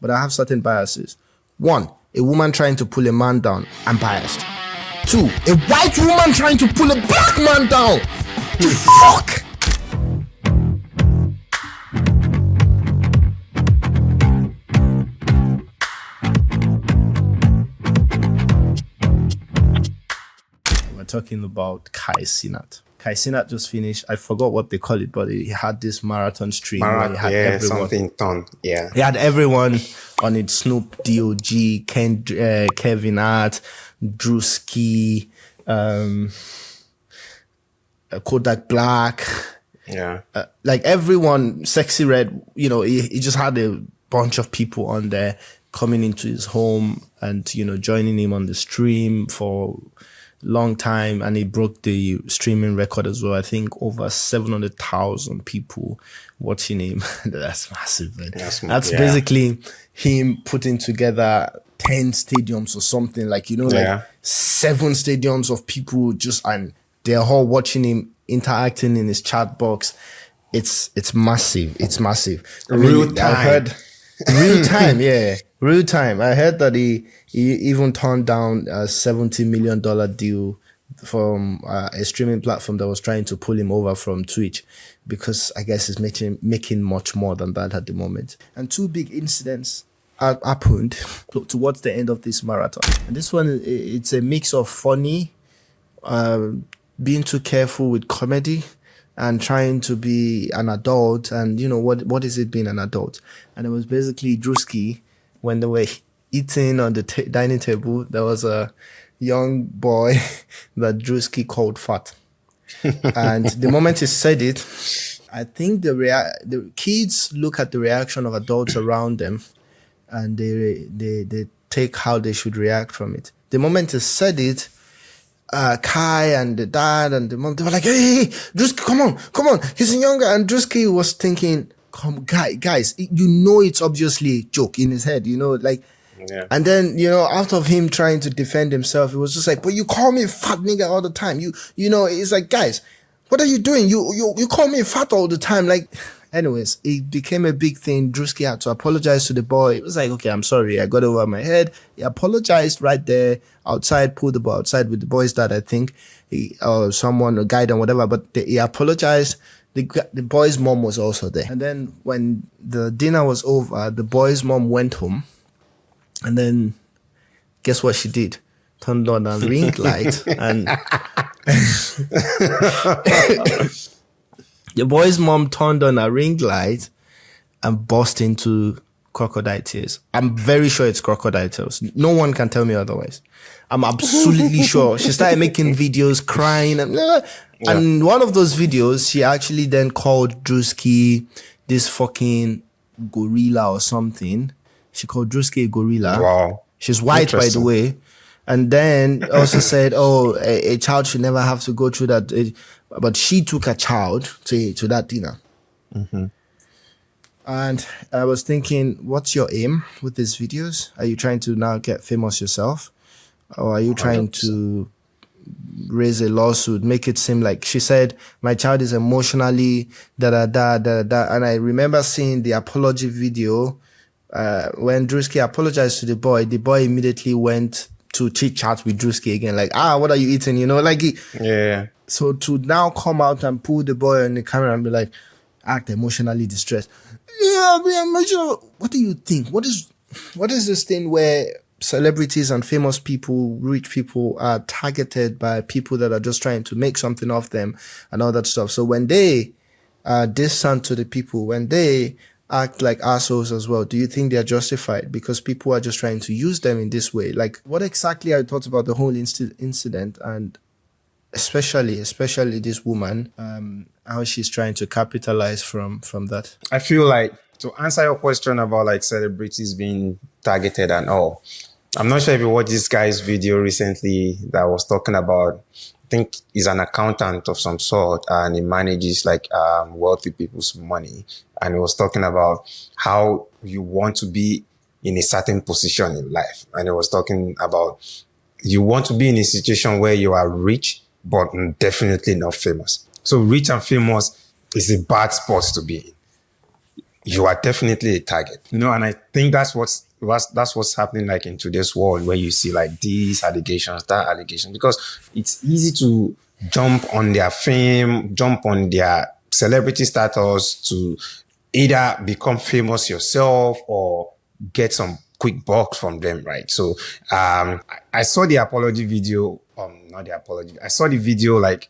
but I have certain biases. One, a woman trying to pull a man down, I'm biased. Two, a white woman trying to pull a black man down. The fuck? We're talking about Kai Cenat. Kai Cenat just finished. I forgot what they call it, but he had this marathon stream where he had everyone. Something done. Yeah. He had everyone on it: Snoop, D.O.G., Kevin Hart, Druski, Kodak Black. Yeah. Like everyone, Sexy Red, you know, he just had a bunch of people on there coming into his home and, you know, joining him on the stream for long time, and he broke the streaming record as well. I think over 700,000 people watching him. That's massive, man. That's basically him putting together 10 stadiums or something, like, you know, like 7 stadiums of people just, and they're all watching him interacting in his chat box. It's massive. It's massive. Real time. Real time, yeah. Real time. I heard that he even turned down a $70 million deal from a streaming platform that was trying to pull him over from Twitch, because I guess he's making much more than that at the moment. And 2 big incidents happened towards the end of this marathon. And this one, it's a mix of funny, being too careful with comedy, and trying to be an adult. And you know, what is it being an adult? And it was basically Druski, when they were eating on the dining table, there was a young boy that Druski called fat. And the moment he said it, I think the kids look at the reaction of adults around them, and they take how they should react from it. The moment he said it, Kai and the dad and the mom, they were like, hey, Druski, come on, he's younger. And Druski was thinking, guys, you know, it's obviously a joke in his head, you know, like, and then, you know, out of him trying to defend himself, it was just like, but you call me fat nigga all the time. You know, it's like, guys, what are you doing? You call me fat all the time. Like, anyways, it became a big thing. Druski had to apologize to the boy. It was like, okay, I'm sorry, I got over my head. He apologized right there outside, pulled the boy outside with the boy's dad, I think, someone, a guide and whatever, but he apologized. The boy's mom was also there. And then when the dinner was over, the boy's mom went home, and then guess what she did? Turned on a ring light, and the boy's mom turned on a ring light and burst into crocodile tears. I'm very sure it's crocodile tears. No one can tell me otherwise. I'm absolutely sure. She started making videos crying, and one of those videos, she actually then called Druski this fucking gorilla or something. She called Druski a gorilla. Wow. She's white, by the way. And then also said, oh, a child should never have to go through that. But she took a child to that dinner. Mm-hmm. And I was thinking, what's your aim with these videos? Are you trying to now get famous yourself? Or are you trying to raise a lawsuit, make it seem like, she said, my child is emotionally da-da-da. And I remember seeing the apology video when Druski apologized to the boy immediately went to chit chat with Druski again, like, what are you eating? You know, like, so to now come out and pull the boy on the camera and be like, act emotionally distressed. Yeah, be emotional. What do you think? What is this thing where celebrities and famous people, rich people are targeted by people that are just trying to make something of them and all that stuff? So when they are distant to the people, when they act like assholes as well, do you think they are justified because people are just trying to use them in this way? Like, what exactly I thought about the whole incident, and especially this woman, how she's trying to capitalize from that. I feel like, to answer your question about like celebrities being targeted and all, I'm not sure if you watched this guy's video recently that was talking about, I think he's an accountant of some sort, and he manages like wealthy people's money. And he was talking about how you want to be in a certain position in life. And he was talking about you want to be in a situation where you are rich, but definitely not famous. So rich and famous is a bad spot to be in. you are definitely a target. You know, and I think that's what's happening like in today's world, where you see like these allegations, that allegation, because it's easy to jump on their fame, jump on their celebrity status to either become famous yourself or get some quick bucks from them, right? So I saw the apology video, not the apology. I saw the video like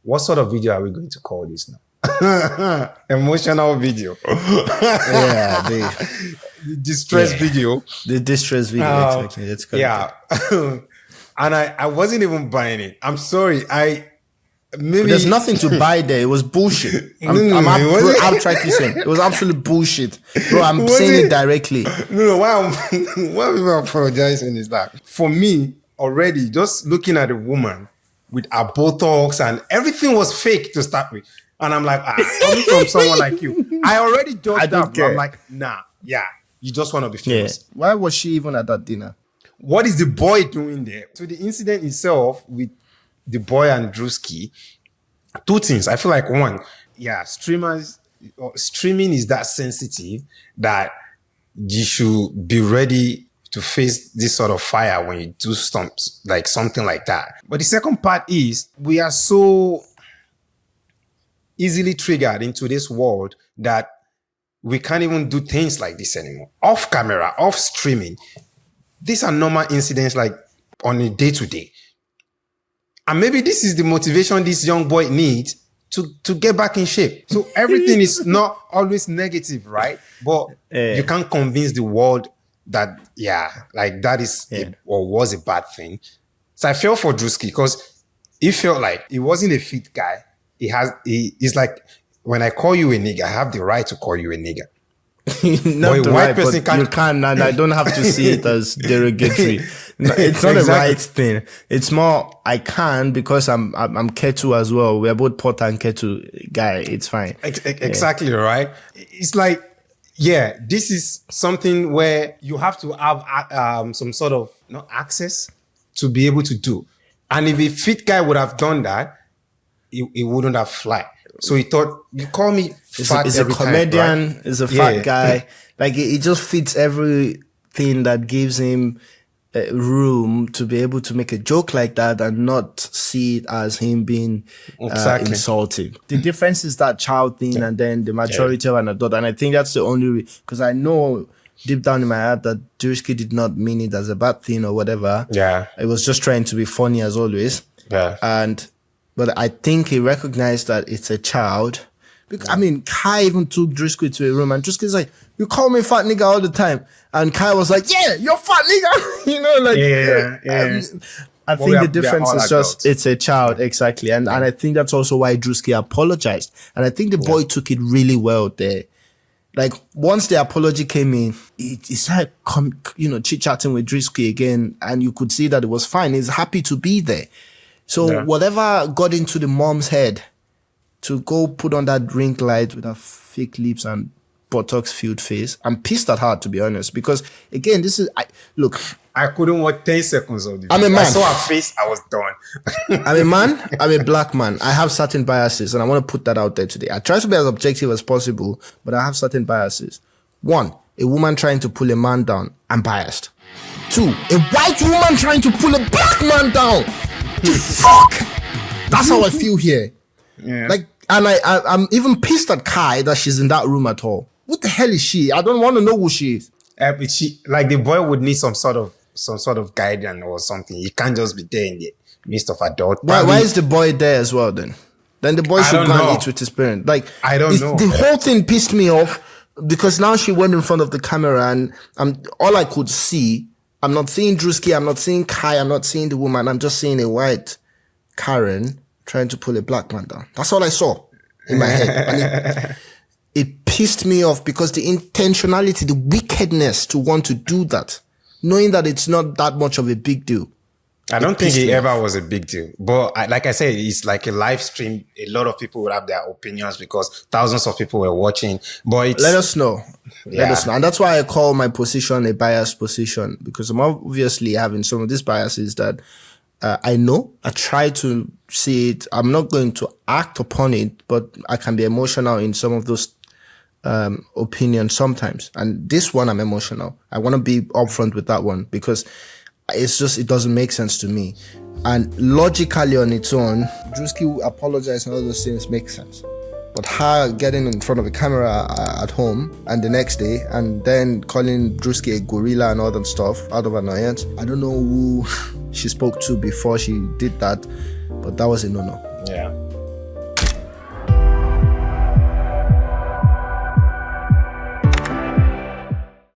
what sort of video are we going to call this now? Emotional video. Yeah, the distress video. The distress video, exactly. That's correct. Yeah. And I wasn't even buying it. I'm sorry. Maybe there's nothing to buy there. It was bullshit. I'm outrightly saying it was absolute bullshit, bro. I'm saying it directly. No. Why I'm apologizing is that for me already, just looking at a woman with her Botox and everything was fake to start with, and I'm like, coming from someone like you, I already judged that. I'm like, nah, yeah, you just want to be famous. Yeah. Why was she even at that dinner? What is the boy doing there? So the incident itself with the boy and Druski, two things. I feel like one, streaming is that sensitive that you should be ready to face this sort of fire when you do something like that. But the second part is we are so easily triggered into this world that we can't even do things like this anymore. Off camera, off streaming. These are normal incidents like on a day-to-day. And maybe this is the motivation this young boy needs to get back in shape. So everything is not always negative, right? But you can't convince the world that, that is or was a bad thing. So I felt for Druski because he felt like he wasn't a fit guy. He's like, when I call you a nigga, I have the right to call you a nigga. Not the right, but you can, and I don't have to see it as derogatory. No, it's not a right thing. It's more I can because I'm Ketu as well. We're both pot and Ketu guy. It's fine. Exactly right. It's like this is something where you have to have some sort of access to be able to do. And if a fit guy would have done that, it wouldn't have fly. So he thought, you call me fat he's a comedian, right? He's a fat guy. Like, he just fits everything that gives him room to be able to make a joke like that and not see it as him being insulting. The difference is that child thing and then the maturity of an adult. And I think that's the only because I know deep down in my heart that Druski did not mean it as a bad thing or whatever. Yeah. It was just trying to be funny as always. Yeah. But I think he recognized that it's a child. Because, I mean, Kai even took Druski to a room and Druski's like, you call me fat nigga all the time. And Kai was like, yeah, you're fat nigga. You know, like, I think the difference is just, it's a child. Exactly. And I think that's also why Druski apologized. And I think the boy took it really well there. Like, once the apology came in, he started, chit-chatting with Druski again. And you could see that it was fine. He's happy to be there. So whatever got into the mom's head to go put on that ring light with her fake lips and Botox-filled face, I'm pissed at her, to be honest, because again, I couldn't watch 10 seconds of this. I'm a man. I saw her face, I was done. I'm a man, I'm a black man. I have certain biases and I want to put that out there today. I try to be as objective as possible, but I have certain biases. One, a woman trying to pull a man down, I'm biased. Two, a white woman trying to pull a black man down. Fuck! That's how I feel here. Yeah. Like, and I'm even pissed at Kai that she's in that room at all. What the hell is she? I don't want to know who she is. The boy would need some sort of guidance or something. He can't just be there in the midst of adult. Why is the boy there as well then? Then the boy should go and eat with his parent. Like, I don't know. The whole thing pissed me off because now she went in front of the camera and all I could see, I'm not seeing Druski, I'm not seeing Kai, I'm not seeing the woman, I'm just seeing a white Karen trying to pull a black man down. That's all I saw in my head. And it pissed me off because the intentionality, the wickedness to want to do that, knowing that it's not that much of a big deal. I don't think it ever was a big deal. But like I said, it's like a live stream. A lot of people would have their opinions because thousands of people were watching. But let us know. Let us know. And that's why I call my position a biased position, because I'm obviously having some of these biases that I know. I try to see it. I'm not going to act upon it, but I can be emotional in some of those opinion sometimes. And this one, I'm emotional. I want to be upfront with that one because it doesn't make sense to me. And logically on its own, Druski apologizing and all those things make sense. But her getting in front of a camera at home and the next day and then calling Druski a gorilla and all that stuff out of annoyance, I don't know who she spoke to before she did that, but that was a no-no. Yeah.